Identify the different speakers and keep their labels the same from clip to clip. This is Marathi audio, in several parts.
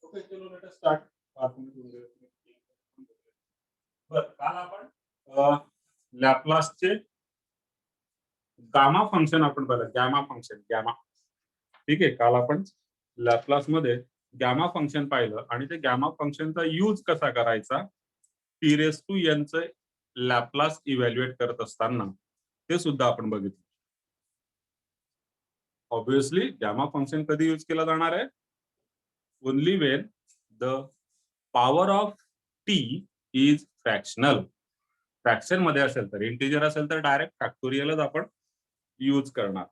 Speaker 1: ओके, चलो लेट अस स्टार्ट. बरं, काल आपण लॅपलासचे गामा फंक्शन आपण पाहिलं. Gamma function, gamma. ठीक आहे, काल आपण लॅपलास मध्ये गॅमा फंक्शन पाहिलं आणि ते गॅमा फंक्शनचा यूज कसा करायचा टी रेस टू एन चे लॅपलास इव्हॅल्युएट करत असताना ते सुद्धा आपण बघितलं. ऑब्विसली गॅमा फंक्शन कधी यूज केला जाणार आहे? Only Wien the power of t is fractional. Fraction मध्ये असेल तर, इंटिजर असेल तर डायरेक्ट फॅक्टोरियलच आपण यूज करणार.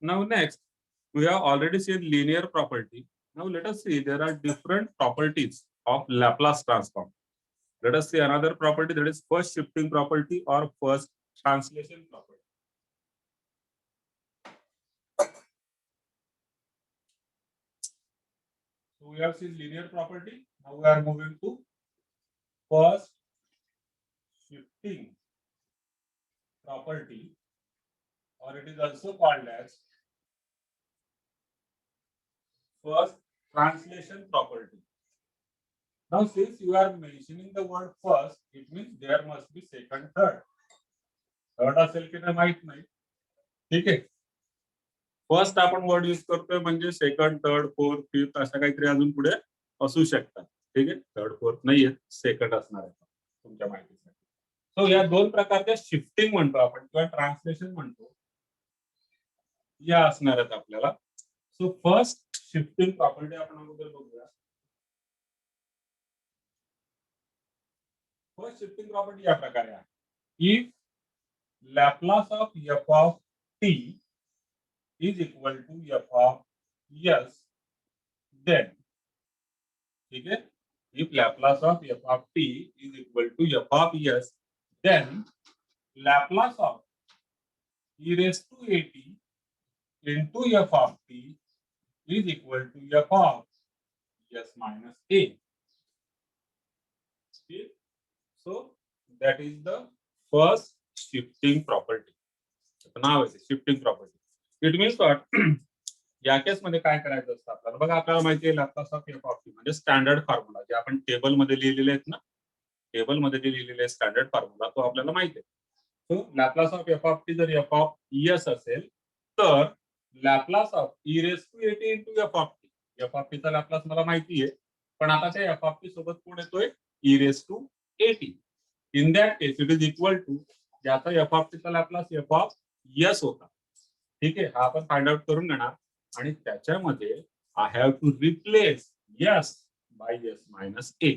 Speaker 1: Now next, we have already seen linear property. Now let us see there are different properties of Laplace transform. Let us see another property, that is first shifting property or first translation property. So we have seen linear property. Now we are moving to first shifting property, or it is also called as first translation property. Now since you are mentioning the word first, it means there must be second, third. Third असेल की नाही माहित नाही. ठीक आहे, फर्स्ट आपण वर्ड यूज करतोय म्हणजे सेकंड, थर्ड, फोर्थ, फिफ्थ अशा काहीतरी अजून पुढे असू शकतात. ठीक आहे, थर्ड फोर्थ नाहीये, सेकंड असणार आहे तुमच्या माहितीसाठी. सो या दोन प्रकारच्या शिफ्टिंग म्हणतो आपण किंवा ट्रान्सलेशन म्हणतो, या असणार आहेत आपल्याला. सो फर्स्ट शिफ्टिंग प्रॉपर्टी आपण अगोदर बघूया. फर्स्ट शिफ्टिंग प्रॉपर्टी या प्रकारे आहे. If Laplace of f of T is equal to f of s, then ठीक है, if Laplace of f of t is equal to f of s, then Laplace of e raised to at into f of t is equal to f of s minus a. Okay? So that is the first shifting property. now shifting property. It means what? या केस मध्ये काय करायचं असतं आपल्याला बघा, आपल्याला माहिती आहे Laplace of f of T म्हणजे स्टँडर्ड फॉर्म्युला जे आपण टेबल मध्ये लिहिलेले आहेत ना, टेबल मध्ये जे लिहिलेले स्टँडर्ड फॉर्म्युला तो आपल्याला माहिती आहे. So Laplace of f of t जर एफ ऑफ एस असेल तर Laplace of e raise to a t into f of t. F of टीचा लॅपलास मला माहिती आहे, पण आता त्या एफ ऑफ टी सोबत कोण येतोय? E raise to a t. In that case it is equal to ज्याचा एफ ऑफ टीचा लॅपलास एफ ऑफ एस होता. ठीक आहे, हा आपण फाइंड आउट करून घेणार आणि त्याच्यामध्ये I have to replace s by s minus a.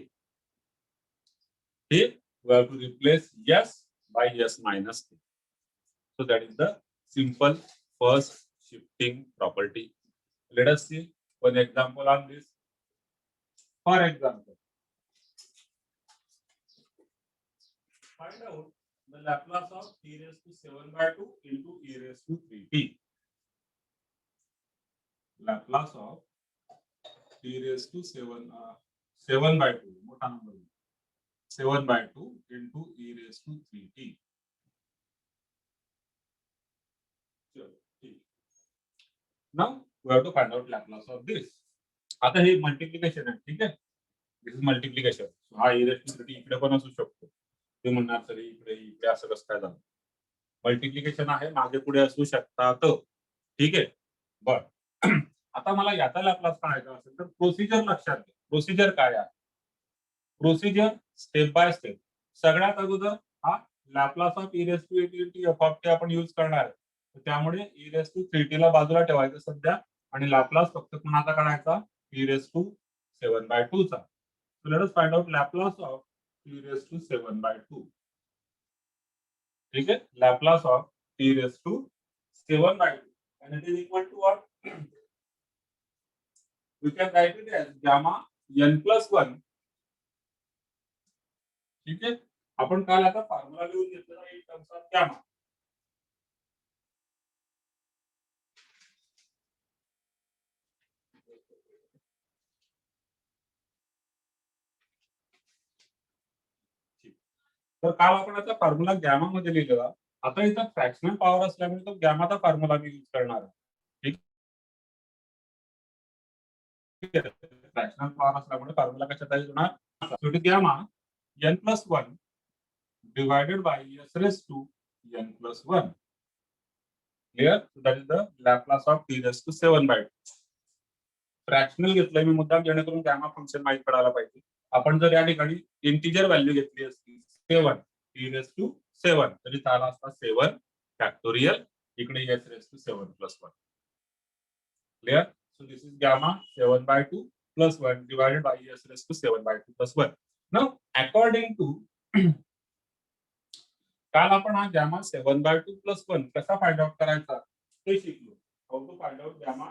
Speaker 1: We have to replace s by s minus a. So that is the simple first shifting property. Let us see one example on this. For example, find out the Laplace of t raised to 7 by 2 into e raised to 3t. Laplace of t raised to 7 by 2 मोठा number 7 by 2 into e raised to 3t. Now we have to find out Laplace of this. आता हे मल्टिप्लिकेशन आहे. ठीक आहे, दिस इज मल्टिप्लिकेशन. हा e raised to 3t इकडे पण असू शकतो. ते म्हणणार सर इकडे इकडे असं कसं काय झालं? मल्टिप्लिकेशन आहे, मागे पुढे असू शकतात. ठीक आहे, बर. आता मला याचा लॅपलास काढायचा असेल तर प्रोसिजर लक्षात घ्या. प्रोसिजर काय आहे? Procedure step by step. सगळ्यात अगोदर हा Laplace of e raise to a t into f of t आपण यूज करणार आहे. त्यामुळे ई रेस टू 3t ला बाजूला ठेवायचं सध्या आणि लॅपलास फक्त कुणाचा काढायचा? ई रेस टू 7 by 2 चा. So let us find out Laplace of e raised to 7 by 2. ठीक है, Laplace of e raised to 7 by 2 and it is equal to what? We can write it as gamma n plus 1. ठीक है, आपण काल आता फॉर्म्युला लिहून घेतलेला इन टर्म्स ऑफ गॅमा. तर काल आपण आता फॉर्म्युला गॅमा मध्ये लिहिलेला. आता इथं फ्रॅक्शनल पॉवर असल्यामुळे तो गॅमाचा फॉर्म्युला मी यूज करणार आहे. फ्रॅक्शनल पॉवर असल्यामुळे फॉर्म्युला कशात आहे होणार शेवटी gamma n+1 divided by s raised to n+1. Clear? So that is the Laplace of t raised to 7/2. Fractional घेतलंय मी मुद्दाम जेणेकरून गॅमा फंक्शन माहित पडायला पाहिजे. आपण जर या ठिकाणी इंटिजर व्हॅल्यू घेतली असती 7 t raised to 7 तरी झाला असता 7 फॅक्टोरियल इकडे s raised to 7+1. Clear? So this is gamma 7/2 plus 1 divided by s raised to 7/2 plus 1. Now according to काल आपण हा गॅमा 7/2 plus 1 कसा फाइंड आउट करायचा ते शिकलो. How to find out gamma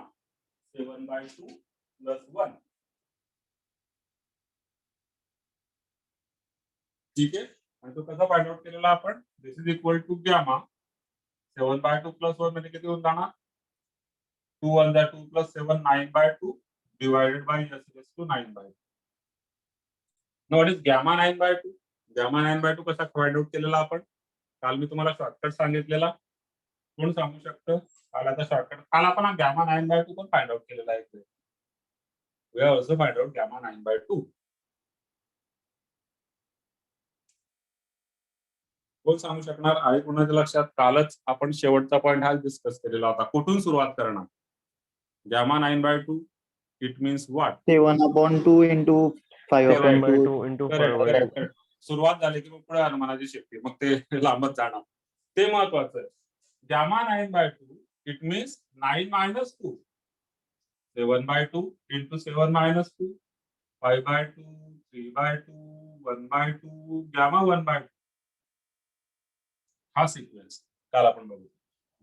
Speaker 1: 7/2 plus 1. ठीक आहे. आणि तो कसा फाइंड आउट केलेला आपण this is equal to gamma 7/2 plus 1 म्हणजे किती होऊन जाणार 2 1 2 plus 7 9/2 divided by s raised to 9/2. Now what is gamma 9/2? Gamma 9/2 कसा फाइंड आउट केलेला आपण काल मी तुम्हाला शॉर्टकट सांगितलेला. कोण सांगू शकतं काल आता शॉर्टकट काल आपण हा गॅमा 9/2 पण फाइंड आउट केलेला आहे. We have also find out gamma 9/2. कोण सांगू शकणार आहे कोणाच्या लक्षात कालच आपण शेवटचा पॉइंट हा डिस्कस केलेला होता. कुठून सुरुवात करणार gamma 9/2 it means what
Speaker 2: 7/2 into 5/2
Speaker 3: into
Speaker 1: correct. सुरुवात झाली की मग पुढे अनुमानाची शेपटी मग ते लांबच जाणार. ते महत्वाचं आहे. Gamma 9/2 it means 9 minus 2 7/2 into 7 minus 2 5/2 3/2 1/2 gamma 1/2 हा सिक्वेन्स काल आपण बघू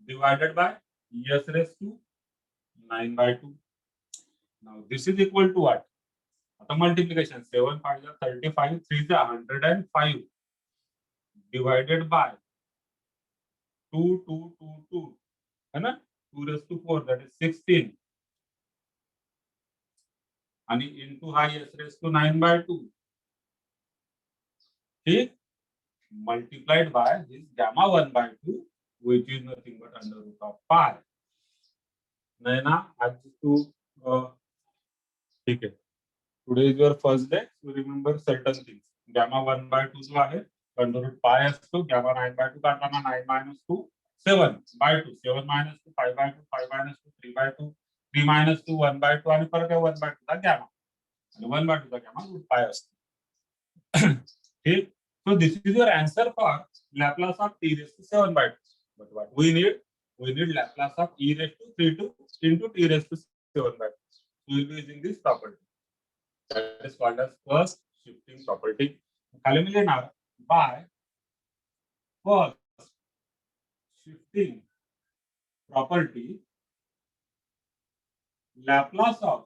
Speaker 1: divided by s raised to 9/2. Now this is equal to what आता मल्टिप्लिकेशन 7 5 35 3 105 डिवायडेड बाय 2 2 2 2 है ना 2 raised to 4 that is 16 आणि इनटू हा s raised to 9/2 ठीक multiplied by this gamma 1/2 which is nothing but under root of pi. Naina, आज तू ठीक है today is your first day so remember certain things. Gamma 1/2 जो आहे under root pi असतो gamma 9/2 काढताना 9 minus 2 7/2 7 minus 2 5/2 5 minus 2 3/2 3 minus 2 1/2 आणि परत 1/2 चा gamma आणि 1/2 चा gamma root pi असतो. ठीक. So this is your answer for Laplace of t raised to 7/2. But what we need Laplace of e raised to 3 into t raised to 7/2. We will be using this property. That is called as first shifting property. खाली मी लिहिणार by first shifting property Laplace of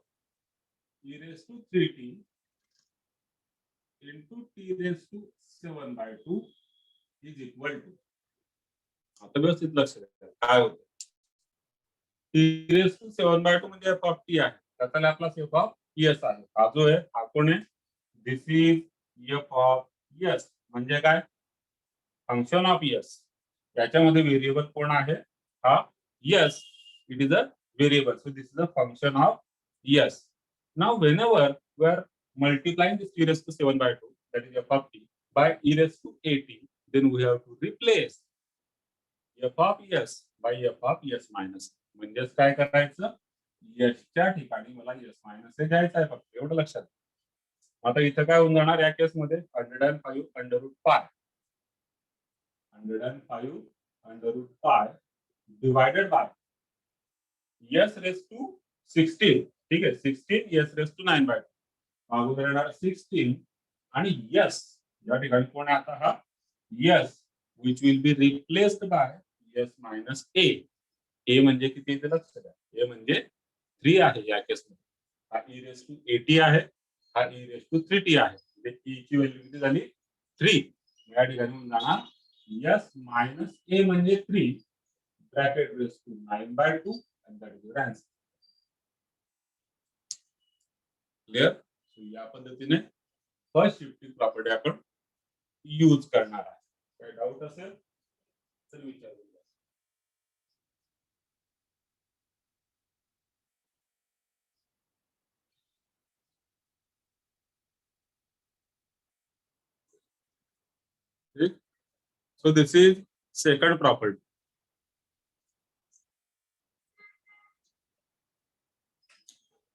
Speaker 1: e raised to 3t into t raised to 7/2 is equal to आता व्यवस्थित लक्ष द्या काय होतं t raised to 7/2 म्हणजे f of t आहे त्याचा लॅप्लास f of s आहे हा जो आहे हा कोण आहे this is f of s म्हणजे काय फंक्शन ऑफ s त्याच्यामध्ये व्हेरिएबल कोण आहे हा s it is a variable so this is a function of s now whenever we are multiplying this e raised to 7/2 that is f of t by e raised to at then we have to replace f of s by f of s minus म्हणजेच काय करायचं s च्या ठिकाणी मला s minus हे घ्यायचं आहे फक्त एवढं लक्षात. आता इथं काय होऊन जाणार या केस मध्ये 105 under root pi 105 under root pi divided by s raised to 16 ठीक आहे 16 s raised to 9/2 अगोदर येणार 16 आणि यस या ठिकाणी कोण आहे आता हा yes which will be replaced by s minus a. a म्हणजे किती ते लक्ष द्या a म्हणजे 3 आहे या केस मध्ये हा e raised to 80 आहे हा e raised to 3t आहे म्हणजे e ची व्हॅल्यू किती झाली 3 या ठिकाणी होऊन जाणार s minus a म्हणजे 3 bracket raised to 9/2 and that is your answer. Clear? या पद्धतीने फर्स्ट शिफ्टिंग प्रॉपर्टी आपण यूज करणार आहे. काही डाऊट असेल तर विचारू. ठीक. So this is second property.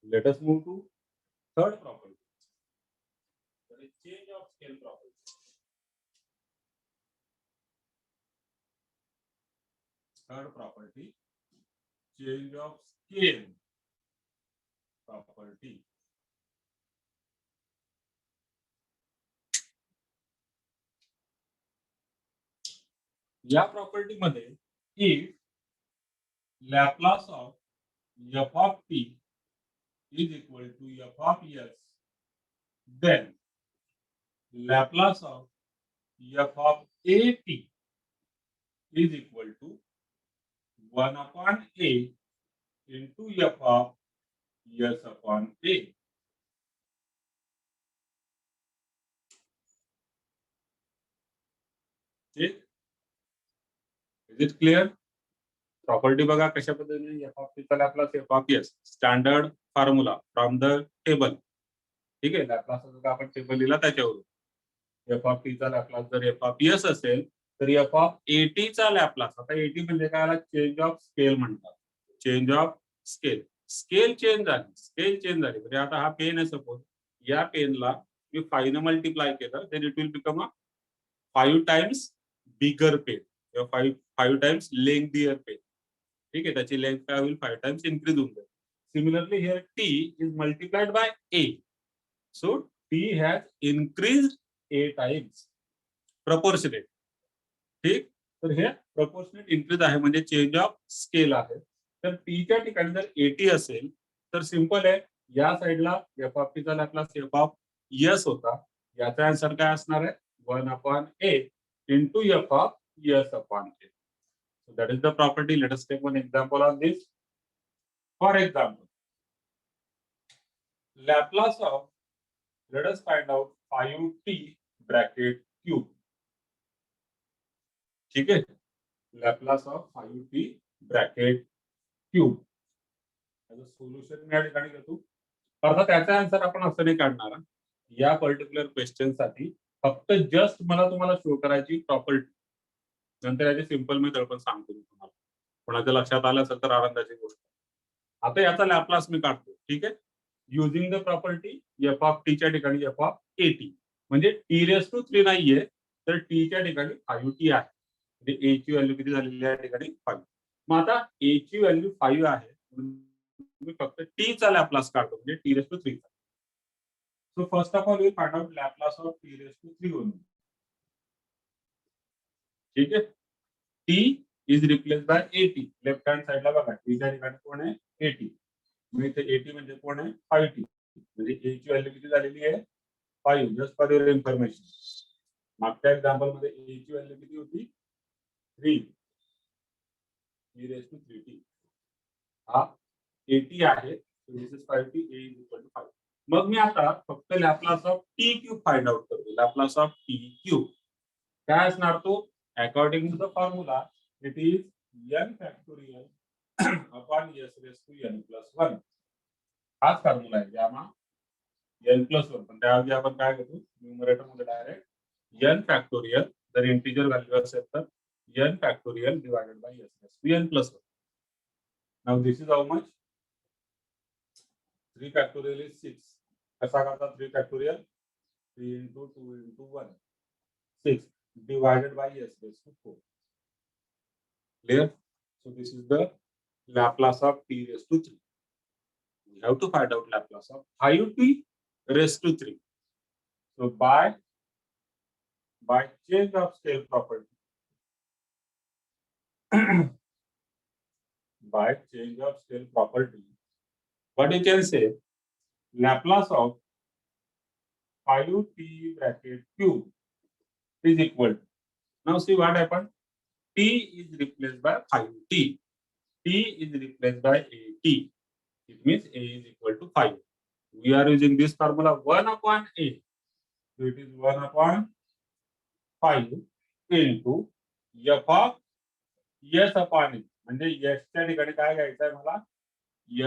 Speaker 1: Let us move to third property. That is change of scale property. Third property, change of scale property. या प्रॉपर्टी मध्ये if Laplace of f of t is equal to f of s, then Laplace of f of a t is equal to 1 upon a into f of s upon a. ठीक. Is it clear? प्रॉपर्टी बघा कशा पद्धतीने एफ ऑफ टी चा Laplace f of S, standard formula from the table. ठीक आहे, लॅपलास जर आपण टेबल लिहिला त्याच्यावरून एफ ऑफ टी चा लॅपलास जर एफ ऑफ एस असेल तर एफ ऑफ एटी चा लॅपलास, आता एटी म्हणजे काय, चेंज ऑफ स्केल म्हणतात. Change of scale, scale change झाली म्हणजे आता हा पेन आहे सपोज, या पेनला मी 5 ने मल्टिप्लाय केलं तर it will become a 5 times bigger pen किंवा 5 टाइम्स लेंथीयर पेन. ठीक आहे, त्याची लेंथ काय होईल, 5 टाइम्स इन्क्रीज होऊन जाईल. Similarly here T is multiplied by A, so T has increased A times proportionate. ठीक, तर हे प्रपोर्शनेट इन्क्रीज आहे म्हणजे चेंज ऑफ स्केल आहे. तर टीच्या ठिकाणी जर 80 असेल तर सिंपल आहे, या साइडला एफ ऑफ टी चा लॅपलास एफ ऑफ एस होता, याचा आन्सर काय असणार आहे, 1 upon A into f of S upon A. So that is the property. Let us take one example on this. For example, Laplace of, let us find out 5t bracket cube. ठीक है, Laplace of 5t bracket cube. as a solution मी या ठिकाणी घेतो. अर्थात त्याचा आन्सर आपण असं नाही काढणार. या पर्टिक्युलर क्वेश्चन साठी फक्त जस्ट मला तुम्हाला शो करायची प्रॉपर्टी, नंतर याची सिंपल मेथड पण सांगतो मी तुम्हाला. कोणाच्या लक्षात आलं असेल तर आनंदाची गोष्ट. आता याचा लॅपलास मी काढतो. ठीक आहे, using the property F of T च्या ठिकाणी एफ ऑफ ए टी, म्हणजे टी रेस टू 3 नाहीये तर टी च्या ठिकाणी 5t आहे, म्हणजे ए ची व्हॅल्यू किती झालेली आहे या ठिकाणी 5. मग आता ए ची व्हॅल्यू 5 आहे, मी फक्त टी चा लॅपलास काढतो म्हणजे t raise to 3. So first of all we find out Laplace of t raise to 3 only. ठीक आहे, t is replace by 80. Left hand साइडला बघा, टी च्या ठिकाणी कोण आहे, 80. मग इथे 80 म्हणजे कोण आहे, 5t, म्हणजे ए ची व्हॅल्यू किती झालेली आहे, 5. Just for your information. मागच्या एक्झाम्पल मध्ये ए ची व्हॅल्यू किती होती, 3, e raised to 3t. हा 80 आहे, so this is 5t, a is equal to 5. मग मी आता फक्त Laplace of t cube find out करतो. लॅपलास ऑफ टी क्यूब काय असणार, तो according to the formula it is n factorial upon s raise to n plus 1. हाच फॉर्म्युला आहे, यामा n प्लस 1, पण त्याऐवजी आपण काय घेतो, न्यूमरेटर मध्ये डायरेक्ट n फॅक्टोरियल, जर इंटिजर व्हॅल्यू असेल तर n factorial divided by s raised to n plus 1. Now this is how much? 3 factorial is 6. कसा करता 3 factorial? 3 into 2 into 1. 6 divided by s raised to 4. Clear? So this is the Laplace of t raised to 3. We have to find out Laplace of 5t raised to 3. So by change of scale property, by change of scale property, what you can say, Laplace of 5t bracket cube is equal to, now see what happened, t is replaced by 5t, t is replaced by 8t, it means a is equal to 5. We are using this formula 1 upon a, so it is 1 upon 5 into f of s upon a, म्हणजे s च्या ठिकाणी काय घ्यायचं आहे मला,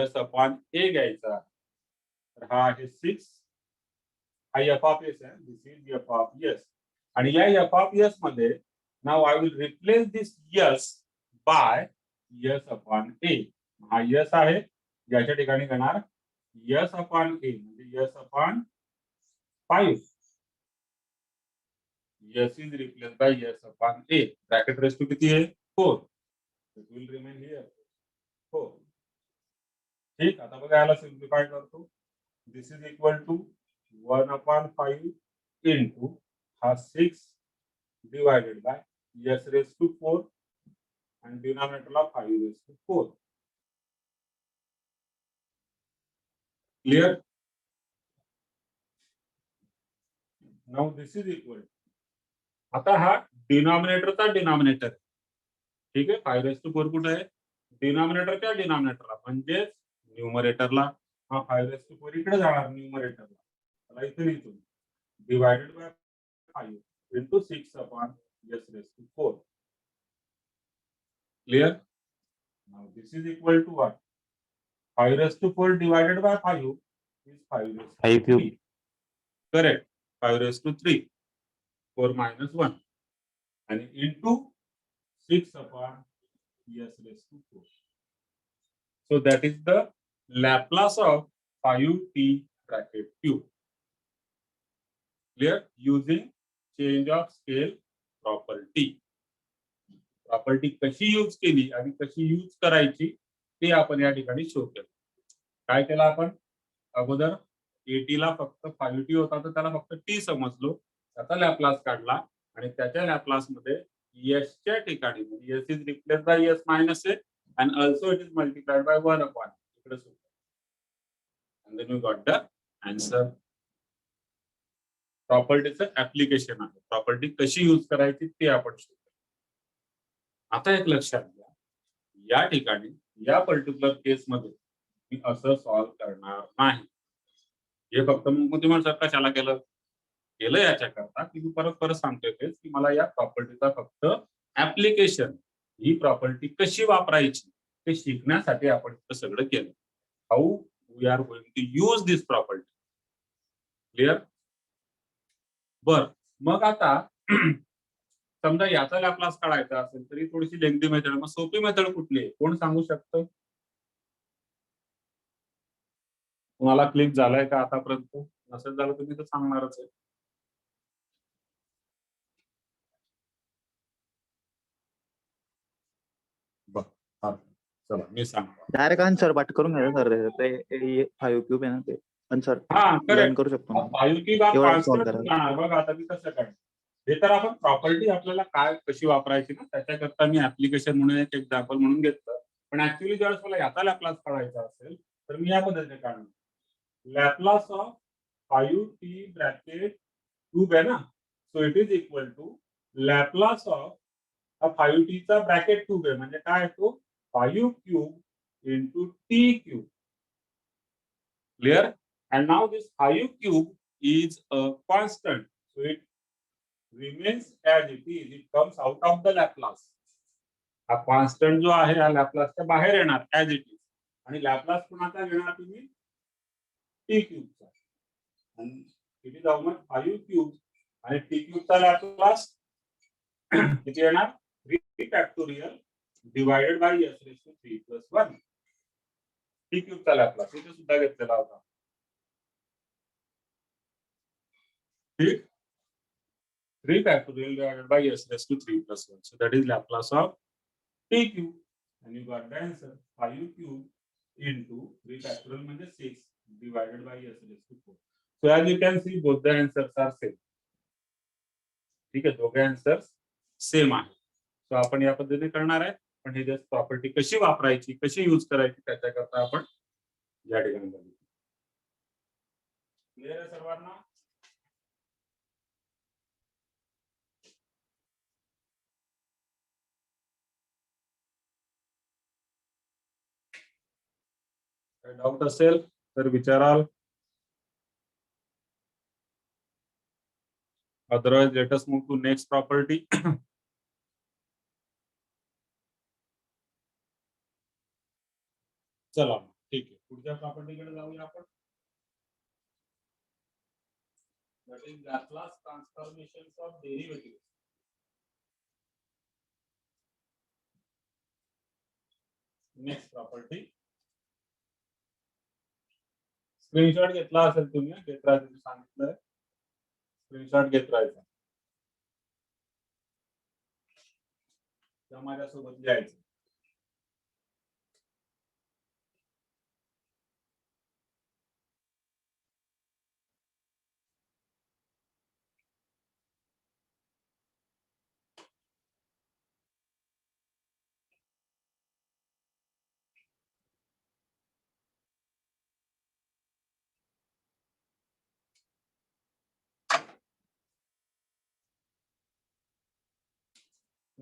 Speaker 1: s अपॉन a घ्यायचा. तर हा आहे 6, हा f ऑफ s आहे, this is f of s. आणि या एफ ऑफ एस मध्ये नाव I will replace this s by s upon a. हा यस आहे, ज्याच्या ठिकाणी घेणार यस अपॉन ए म्हणजे s upon 5. S is replace by s upon a. Bracket raise to किती आहे 4. It will remain here 4. ठीक, आता बघा याला सिम्प्लिफाय करतो. This is equal to 1/5 into हा 6 divided by s raise to 4 आणि डिनॉमिनेटरला 5 raise to 4. Clear. Now this is equal, आता हा डिनॉमिनेटरचा डिनॉमिनेटर, ठीक आहे. 5 रेस टू 4 कुठे आहे डिनॉमिनेटरच्या डिनॉमिनेटरला म्हणजेच न्यूमरेटरला. हा 5 रेस टू 4 इकडे जाणार न्यूमरेटरला, त्याला इथे लिहितो divided by 5 into 6 upon s raise to 4. Clear. Now this is equal to what 5 raise to 4 divided by 5 is 5 raise to
Speaker 2: 5 cube.
Speaker 1: 3. Correct. 5 raise to 3 4 minus 1 and into 6 upon s raised to 4. So that is the Laplace of 5t bracket cube. Clear? Using change of scale property. Property कशी यूज केली आणि कशी यूज करायची ते आपण या ठिकाणी शो केलं. काय केलं आपण अगोदर एटी ला फक्त 5t होता तर त्याला फक्त टी समजलो, त्याचा लॅपलास काढला आणि त्याच्या लॅपलास मध्ये यस च्या ठिकाणी yes is replace by s minus A and also it is multiplied by 1 upon इकडे सोडलं. And then you got the answer. प्रॉपर्टीचं ऍप्लिकेशन आहे, प्रॉपर्टी कशी यूज करायची ते आपण शिकलो. आता एक लक्षात घ्या, या ठिकाणी या पर्टिक्युलर केस मध्ये मी असं सॉल्व्ह करणार नाही. हे फक्त मग तुम्ही सर कशाला केलं याच्याकरता की मी परत परत सांगतोय तेच की मला या प्रॉपर्टीचा फक्त ऍप्लिकेशन, ही प्रॉपर्टी कशी वापरायची ते शिकण्यासाठी आपण इथं सगळं केलं. How we are going to use this property. Clear. बर, मग आता समजा याचा लॅपलास काढायचा असेल तरी थोडीशी लेंथी मेथड, मग सोपी मेथड कुठली आहे कोण सांगू शकतं. तुम्हाला क्लिक झालाय का आतापर्यंत? नसेल झालं तुम्ही तर सांगणारच आहे. चला मी सांगतो
Speaker 2: डायरेक्ट आन्सर पाठ करून घ्यायचं सर. ते 5 क्यूब आहे ना ते आन्सर
Speaker 1: हा
Speaker 2: लर्न
Speaker 1: करेक्ट.
Speaker 2: करू शकतो ना.
Speaker 1: 5 क्यूब हा
Speaker 2: एवढं solve
Speaker 1: कॉन्स्टंट
Speaker 2: करायचं.
Speaker 1: राहणार. बघा आता मी कसं काय हे तर आपण प्रॉपर्टी आपल्याला काय कशी वापरायची ना त्याच्याकरता मी ऍप्लिकेशन म्हणून एक एक्झाम्पल म्हणून घेतलं. पण ऍक्च्युअली ज्यावेळेस मला याचा लॅपलास काढायचा असेल तर मी या पद्धतीने काढणार. Laplace of 5t bracket cube आहे ना, so it is equal to Laplace of हा 5t चा ब्रॅकेट क्यूब आहे म्हणजे काय तो 5 cube into T cube. Clear. And now this 5 cube is a constant, so it remains as it is. It comes out of the Laplace. हा कॉन्स्टंट जो आहे हा लॅपलासच्या बाहेर येणार ऍज इट इज. आणि लॅपलास कोणाचा घेणार तुम्ही टी क्यूबचा. आणि it is how much 5 cube आणि टी क्यूबचा लॅपलास किती येणार 3 factorial divided by s raise to 3 plus 1. T क्यूबचा लॅपलास इथे सुद्धा घेतलेला होता. ठीक. 3 factorial divided by s raised to 3 plus 1. So that is Laplace of t cube. And you got the answer 5 cube into 3 factorial म्हणजे 6 divided by s raised to 4. So as you can see both the answers are same. ठीक आहे, दोघे आन्सर्स सेम आहे. सो आपण या पद्धतीने करणार आहे. पण हे जस्ट प्रॉपर्टी कशी वापरायची कशी यूज करायची त्याच्याकरता आपण या ठिकाणी बघू. क्लिअर आहे सर्वांना. डाउट असेल तर विचाराल. Otherwise, let us move to next property. चला ठीक आहे, पुढच्या प्रॉपर्टीकडे जाऊया आपण. that is Laplace transformations of derivatives. Next property. Screenshot घेतला असेल तुम्ही, घेत राहायचं सांगितलंय, स्क्रीनशॉट घेत राहायचा, त्या माझ्यासोबत लिहायचं.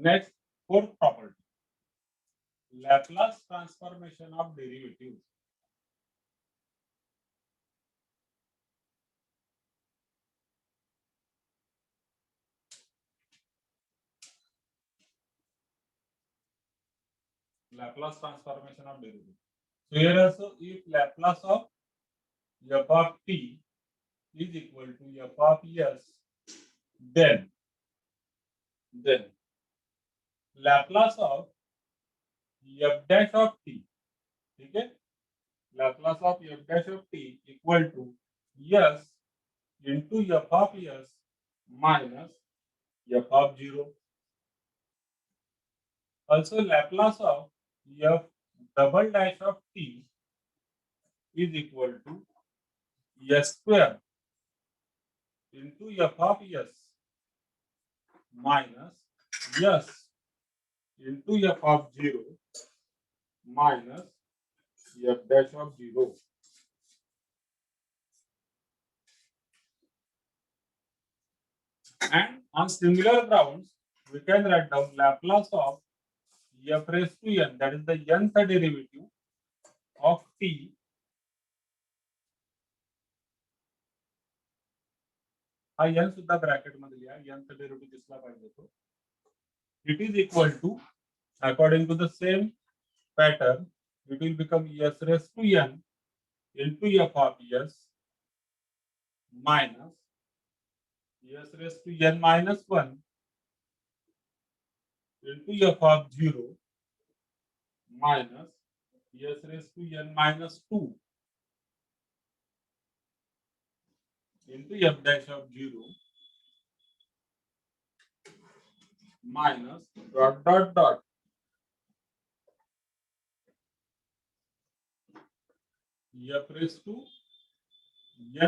Speaker 1: Next, fourth property, Laplace transformation of derivatives. Laplace transformation of derivatives. So here also, if Laplace of f of t is equal to f of s, then Laplace of f dash of t, ठीक है, Laplace of f dash of t equal to s into f of s minus f of 0. Also, Laplace of f double dash of t is equal to s square into f of s minus s into f of 0 minus f dash of 0. And on similar grounds, we can write down Laplace of f raised to n, that is the nth derivative of t हा n सुद्धा ब्रॅकेट मध्ये लिहा, nth डेरिव्हेटिव्ह दिसला पाहिजे तो. It is equal to, according to the same pattern, it will become s raised to n into f of s minus s raised to n minus 1 into f of 0 minus s raised to n minus 2 into f dash of 0 minus dot dot dot f raised to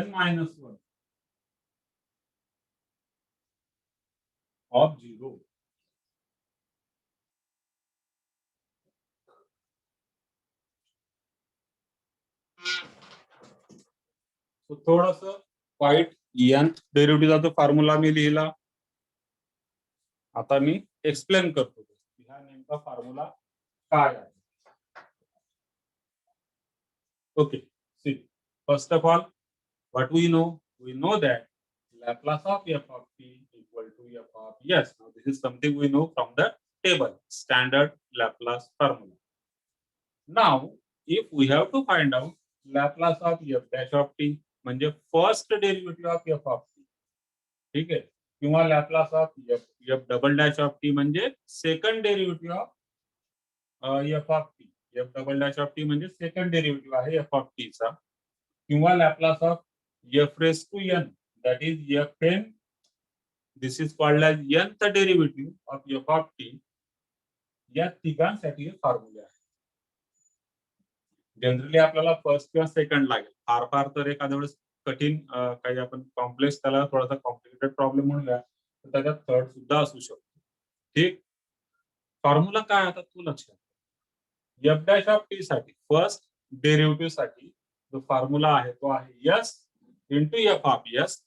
Speaker 1: n minus 1 of 0. So थोडस वाईट nth डेरिव्हेटिव्हचा फॉर्म्युला मी लिहिला, आता मी एक्सप्लेन करतो हा नेमका फॉर्म्युला काय आहे. Okay, see, first of all, what we know that Laplace of f of t equal to f of s. Now this is something we know from the table, standard Laplace formula. Now, if we have to find out Laplace of f dash of t, म्हणजे first derivative of f of t, ठीक आहे, किंवा Laplace of f double dash of t म्हणजे second derivative of f of t. f double dash of t म्हणजे सेकंड डेरिव्हेटिव्ह आहे f of t चा, किंवा Laplace of f raised to n, that is fn, this is called as nth derivative of f of t. या तिघांसाठी फॉर्म्युले आहे. जनरली आपल्याला फर्स्ट किंवा सेकंड लागेल, फार फार तर एखाद्या वेळेस कठीण काही आपण कॉम्प्लेक्स, त्याला थोडासा कॉम्प्लिकेटेड प्रॉब्लेम म्हणूया, तर त्याच्यात थर्ड सुद्धा असू शकतो. ठीक, फॉर्म्युला काय आता तू लक्षात घे. f डॅश ऑफ टी साठी फर्स्ट डेरिव्हेटिव्ह साठी जो फॉर्म्युला आहे तो आहे s into f of s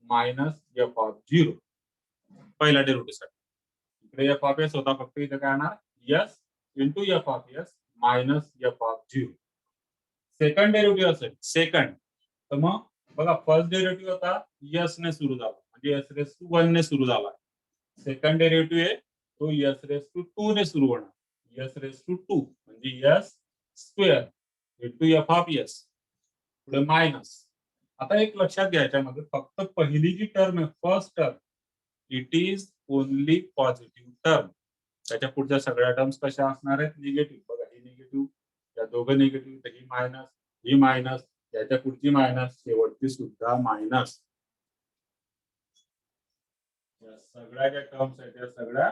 Speaker 1: minus f of 0. पहिला डेरिव्हेटिव्ह साठी इकडे f ऑफ s होता, फक्त इथे काय येणार s into f of s minus f of 0. Second derivative असेल सेकंड, तर मग बघा फर्स्ट डेरिव्हेटिव्ह होता s ने सुरू झाला, म्हणजे s रेस टू 1 ने सुरू झाला. सेकंड डेरिव्हेटिव्ह आहे तो s रेस टू 2 ने सुरू होणार, s रेस टू 2 म्हणजे s square into f of s, पुढे मायनस आता एक लक्षात घ्या याच्यामध्ये फक्त पहिली जी टर्म आहे first term it is only positive term. त्याच्या पुढच्या सगळ्या टर्म्स कशा असणार आहेत निगेटिव्ह. बघा ही निगेटिव्ह, या दोघं निगेटिव्ह, तर ही मायनस, याच्या पुढची मायनस, शेवटची सुद्धा मायनस. या सगळ्या ज्या टर्म्स आहेत त्या सगळ्या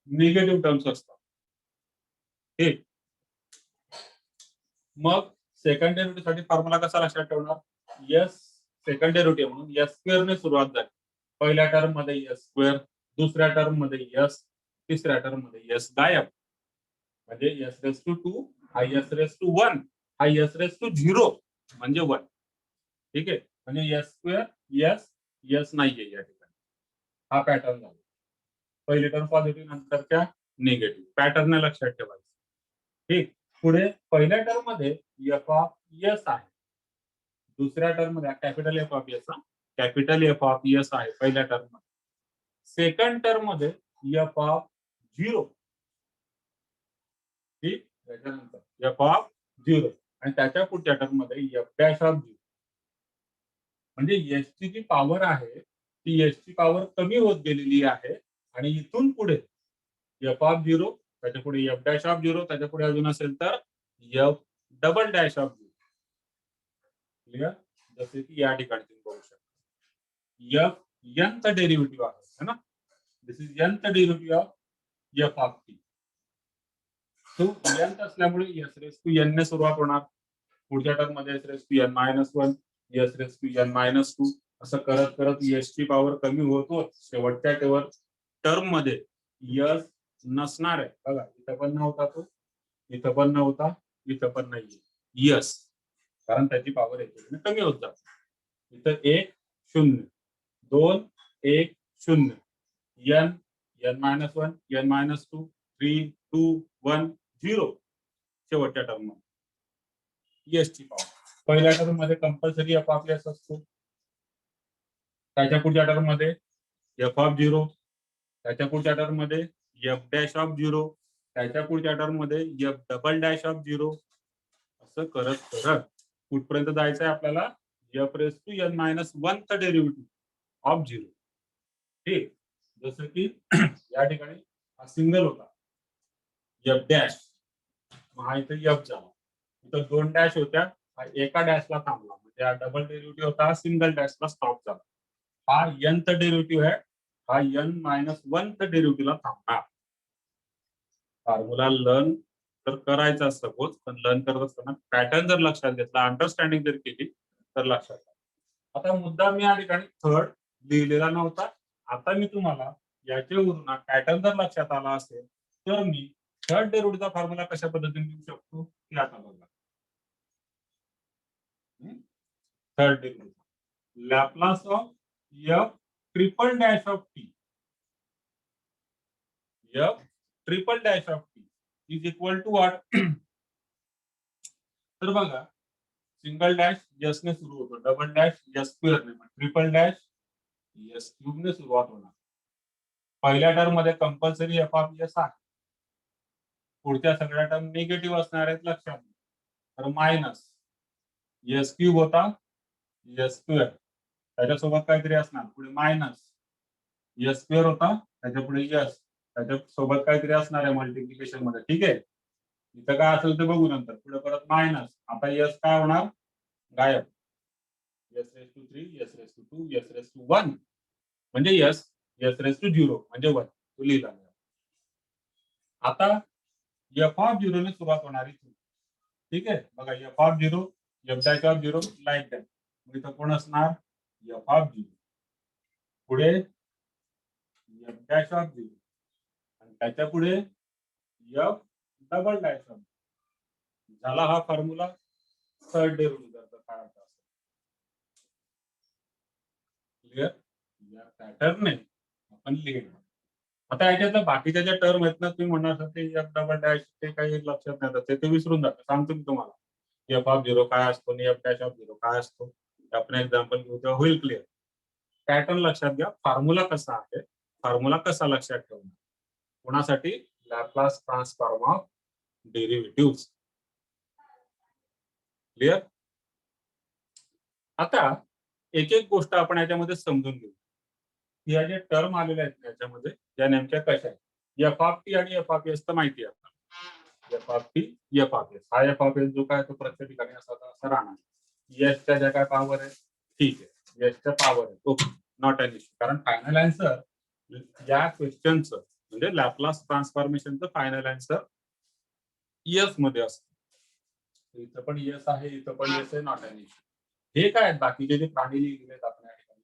Speaker 1: निगेटिव्ह टर्म्स असतात. ठीक. मग सेकंड डेरिव्हेटिव्ह साठी फॉर्म्युला कसा लक्षात ठेवणार? यस सेकंड डेरिव्हेटिव्ह म्हणून यस स्क्वेअर ने सुरुवात झाली. पहिल्या टर्म मध्ये यस स्क्वेअर, दुसऱ्या टर्म मध्ये यस, तिसऱ्या टर्म मध्ये यस गायब. म्हणजे यस रेस टू 2 हा यस रेस टू 1 हा यस रेस टू 0 म्हणजे 1. ठीक आहे. म्हणजे यस स्क्वेअर यस यस नाहीये या ठिकाणी. हा पॅटर्न झाला. पहिली टर्म पॉझिटिव्ह नंतरच्या निगेटिव्ह. पॅटर्न लक्षात ठेवायचं. ठीक. पुढे पहिल्या टर्म मध्ये एफ ऑफ यस आहे. दुसऱ्या टर्म मध्ये capital F of yes capital F of yes आहे पहिल्या टर्म मध्ये. सेकंड टर्म मध्ये एफ ऑफ 0. ठीक. त्याच्यानंतर एफ ऑफ 0 आणि त्याच्या पुढच्या टर्म मध्ये एफ डॅश ऑफ 0. म्हणजे एस ची जी पॉवर आहे ती एस ची पॉवर कमी होत गेलेली आहे आणि इथून पुढे एफ ऑफ 0, त्याच्या पुढे एफ डॅश ऑफ 0, त्याच्या पुढे अजून असेल तर F double dash of 0. Clear? जसे की या ठिकाणी तुम्ही बघू शकता एफ nth डेरिव्हेटिव्ह आहे ना. This is nth derivative of f of t. तो nth असल्यामुळे एस रेस टू एन ने सुरुवात होणार. पुढच्या टर्म मध्ये s raise to n minus 1, s raise to n minus 2 असं करत करत एस ची पॉवर कमी होत होत शेवटच्या टर्म मध्ये यस नसणार आहे. बघा इथं पण नव्हता तो, इथं पण नव्हता, इथं पण नाहीये यस, कारण त्याची पॉवर याच्याने कमी होत जाते. इथं 1 0 2 1 0 n n minus 1 n minus 2 3 2 1 0 शेवटच्या टर्म मध्ये यस ची पॉवर. पहिल्या टर्म मध्ये कंपल्सरी एफ ऑफ एस असतो. त्याच्या पुढच्या टर्म मध्ये एफ ऑफ 0, त्याच्या पुढच्या टर्म मध्ये एफ डॅश ऑफ 0, त्याच्या पुढच्या टर्म मध्ये एफ डबल डॅश ऑफ 0. असं करत करत कुठपर्यंत जायचं आहे आपल्याला? F raise to n minus 1 चा डेरिव्हेटिव्ह ऑफ 0. ठीक. जसं की या ठिकाणी हा सिंगल होता एफ डॅश, हा इथे एफ झाला. इथं 2 डॅश होत्या, हा एका डॅशला थांबला. म्हणजे हा डबल डेरिव्हेटिव्ह होता, हा सिंगल डॅशला स्टॉप झाला. हा nth डेरिव्हेटिव्ह आहे, हा n मायनस 1 th डेरिव्हेटिव्हला थांबणार. फॉर्म्युला लर्न तर करायचा सपोज, पण लर्न करत असताना पॅटर्न जर लक्षात घेतला, अंडरस्टँडिंग जर केली तर लक्षात. आता मुद्दा मी या ठिकाणी थर्ड लिहिलेला नव्हता. आता मी तुम्हाला याच्यावरून पॅटर्न जर लक्षात आला असेल तर मी थर्ड डेरिव्हेटिव्हचा फॉर्म्युला कशा पद्धतीने लिहू शकतो ते आता बघा. Third derivative Laplace of f triple dash of t, f triple dash of t is equal to what? तर बघा सिंगल डॅश यस ने सुरू होतो, डबल डॅश यस स्क्वेअर ने, ट्रिपल डॅश यस क्यूब ने सुरुवात होणार. पहिल्या टर्म मध्ये कंपल्सरी एफ ऑफ यस आहे. पुढच्या सगळ्या टर्म निगेटिव्ह असणार आहेत लक्षात. तर मायनस यस क्यूब होता यस स्क्वेअर, त्याच्यासोबत काहीतरी असणार पुढे मायनस यस स्क्वेअर होता, त्याच्या पुढे यस, त्याच्या सोबत काहीतरी असणार आहे मल्टिप्लिकेशन मध्ये. ठीक आहे. इथं काय असेल ते बघू नंतर. पुढे परत मायनस, आता यस काय होणार? गायब. S raise to 3 s raise to 2 s raise to 1 म्हणजे यस यस रेस टू 0 म्हणजे 1 तो लिहिला. आता एफ ऑफ 0 ने सुरुवात होणारी. ठीक आहे. बघा F of 0 F dash of 0 like that. मग इथं कोण असणार? एफ ऑफ 0 पुढे एफ डॅश ऑफ 0 आणि त्याच्या पुढे एफ डबल डॅश ऑफ 0. झाला हा फॉर्म्युला थर्ड डेरिव्हेटिव्हचा काय अर्थ असेल. क्लिअर? या पॅटर्नने आपण लिहिणार. आता याच्यातलं बाकीच्या ज्या टर्म आहेत ना तुम्ही म्हणणार ते एफ डबल डॅश ते काही लक्षात नाही राहत, ते विसरून जातं. सांगतो मी तुम्हाला एफ ऑफ 0 काय असतो आणि एफ डॅश ऑफ 0 काय असतो. आपण एक्झाम्पल घेऊ तेव्हा होईल क्लिअर. पॅटर्न लक्षात घ्या. फॉर्म्युला कसा आहे, फॉर्म्युला कसा लक्षात ठेवणार. कोणासाठी? Laplace transform of derivative. Clear? आता एक एक गोष्ट आपण याच्यामध्ये समजून घेऊ. या ज्या टर्म आलेल्या आहेत याच्यामध्ये या नेमक्या कशा आहेत. एफ ऑफ टी आणि एफ ऑफ एस तर माहिती आहे आपल्याला. F of t, f of S. हा एफ ऑफ एस जो काय तो प्रत्येक ठिकाणी असा राहणार. एसच्या ज्या काय पॉवर आहे ठीक आहे. एसच्या पॉवर आहे ओके, नॉट एन इश्यू. कारण फायनल आन्सर या क्वेश्चनचं म्हणजे लॅपलास ट्रान्सफॉर्मेशनचं फायनल आन्सर एस मध्ये असतं. इथं पण एस आहे, इथं पण एस आहे, नॉट एन इश्यू. हे काय आहेत बाकीचे जे प्राणी लिहिलेले आहेत आपण या ठिकाणी